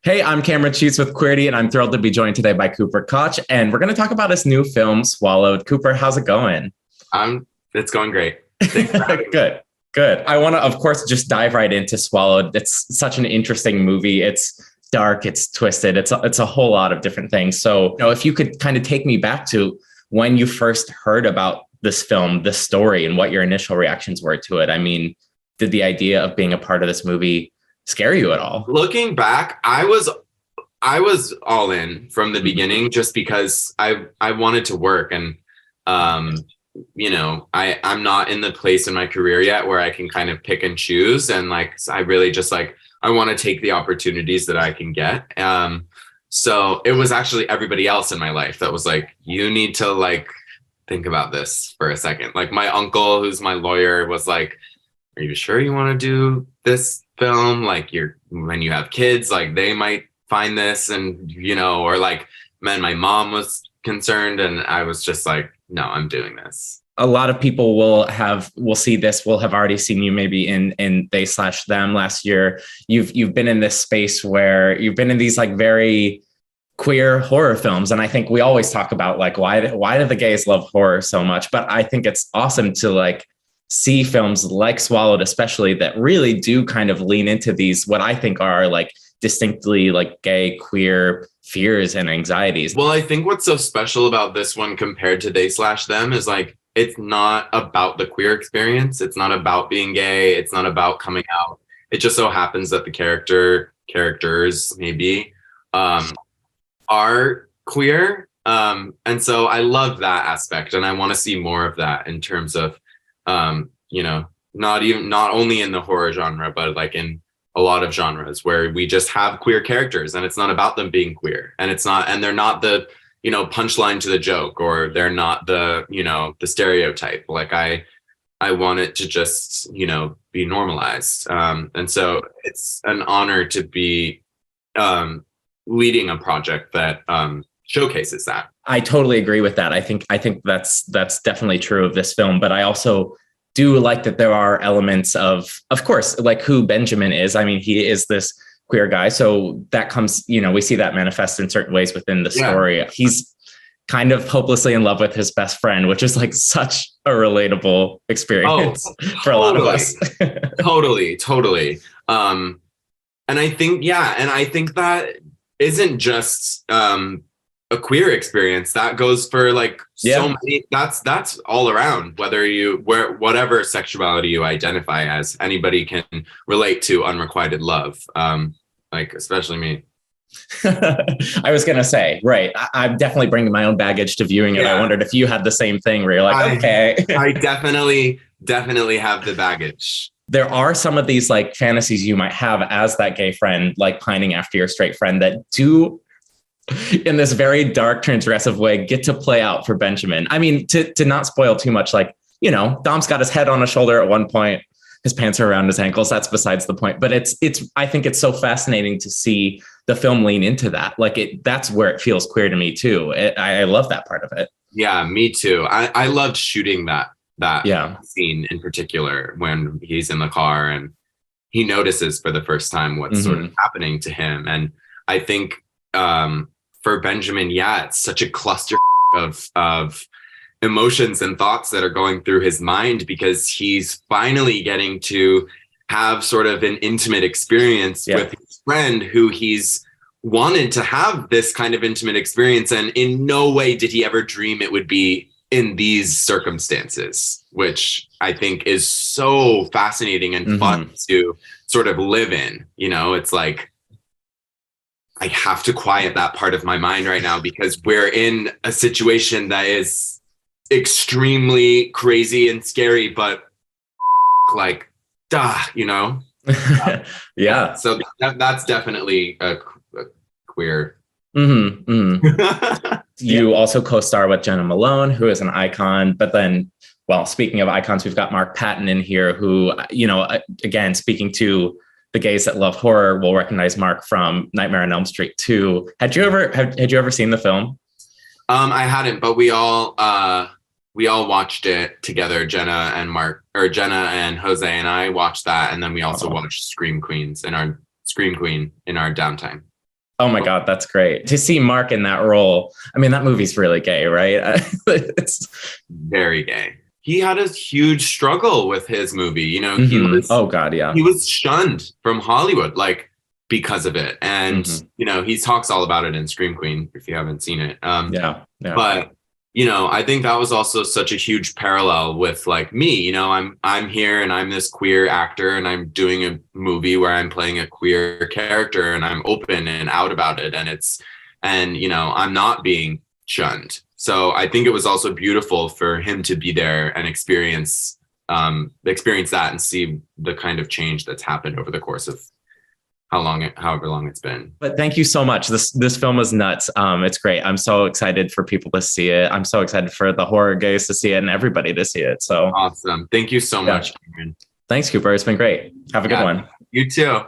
Hey, I'm Cameron Sheets with Queerty, and I'm thrilled to be joined today by Cooper Koch. And we're going to talk about his new film, Swallowed. Cooper, how's it going? It's going great. Thanks for having me. Good, good. I want to, of course, just dive right into Swallowed. It's such an interesting movie. It's dark, it's twisted, it's a whole lot of different things. So, if you could kind of take me back to when you first heard about this film, this story, and what your initial reactions were to it. I mean, did the idea of being a part of this movie scare you at all? Looking back, I was all in from the beginning just because I wanted to work and I'm not in the place in my career yet where I can kind of pick and choose, and I really just I want to take the opportunities that I can get. So it was actually everybody else in my life that was like, you need to think about this for a second. Like my uncle, who's my lawyer, was like, are you sure you want to do this film? When you have kids, they might find this, and man, my mom was concerned, and I was just like, no, I'm doing this. A lot of people will see this, will have already seen you maybe in They/Them last year. You've been in this space where you've been in these very queer horror films. And I think we always talk about why do the gays love horror so much? But I think it's awesome to see films like Swallowed, especially, that really do kind of lean into these, what I think are distinctly gay, queer fears and anxieties. Well, I think what's so special about this one compared to They/Them is it's not about the queer experience. It's not about being gay. It's not about coming out. It just so happens that the characters maybe are queer. And so I love that aspect, and I want to see more of that in terms of not only in the horror genre, but in a lot of genres where we just have queer characters, and it's not about them being queer, and they're not the punchline to the joke, or they're not the the stereotype. I want it to just be normalized, and so it's an honor to be leading a project that showcases that. I totally agree with that. I think that's definitely true of this film, but I also do like that there are elements of course, who Benjamin is. I mean, he is this queer guy. So that comes, we see that manifest in certain ways within the story. Yeah. He's kind of hopelessly in love with his best friend, which is such a relatable experience for a lot of us. Totally. And I think that isn't just a queer experience. That goes for so many. That's all around, whatever sexuality you identify as. Anybody can relate to unrequited love, especially me. I was gonna say, right, I'm definitely bringing my own baggage to viewing it. Yeah. I wondered if you had the same thing where you're okay. I definitely have the baggage. There are some of these fantasies you might have as that gay friend, pining after your straight friend, that do, in this very dark, transgressive way, get to play out for Benjamin. I mean, to not spoil too much, Dom's got his head on his shoulder at one point, his pants are around his ankles. That's besides the point. But I think it's so fascinating to see the film lean into that. That's where it feels queer to me too. I love that part of it. Yeah, me too. I loved shooting that scene in particular, when he's in the car and he notices for the first time what's sort of happening to him. And I think for Benjamin, it's such a cluster of emotions and thoughts that are going through his mind, because he's finally getting to have sort of an intimate experience with his friend, who he's wanted to have this kind of intimate experience. And in no way did he ever dream it would be in these circumstances, which I think is so fascinating and fun to sort of live in. It's I have to quiet that part of my mind right now, because we're in a situation that is extremely crazy and scary, but yeah. So that's definitely a queer. You also co-star with Jenna Malone, who is an icon. But then, well, speaking of icons, we've got Mark Patton in here, who, again, speaking to the gays that love horror, will recognize Mark from Nightmare on Elm Street 2. Had you ever seen the film? I hadn't, but we all watched it together. Jenna and Jose and I watched that, and then we also watched Scream Queen in our downtime. Oh my God, that's great. To see Mark in that role. I mean, that movie's really gay, right? It's very gay. He had a huge struggle with his movie. You know, oh God, yeah. He was shunned from Hollywood, like, because of it. And, you know, he talks all about it in Scream Queen, if you haven't seen it. Yeah. But, you know, I think that was also such a huge parallel with like me. You know, I'm here and I'm this queer actor and I'm doing a movie where I'm playing a queer character and I'm open and out about it. And, you know, I'm not being shunned. So I think it was also beautiful for him to be there and experience that and see the kind of change that's happened over the course of however long it's been. But thank you so much. This film was nuts. It's great. I'm so excited for people to see it. I'm so excited for the horror gays to see it and everybody to see it. So awesome. Thank you so much, Aaron. Thanks, Cooper. It's been great. Have a good one. You too.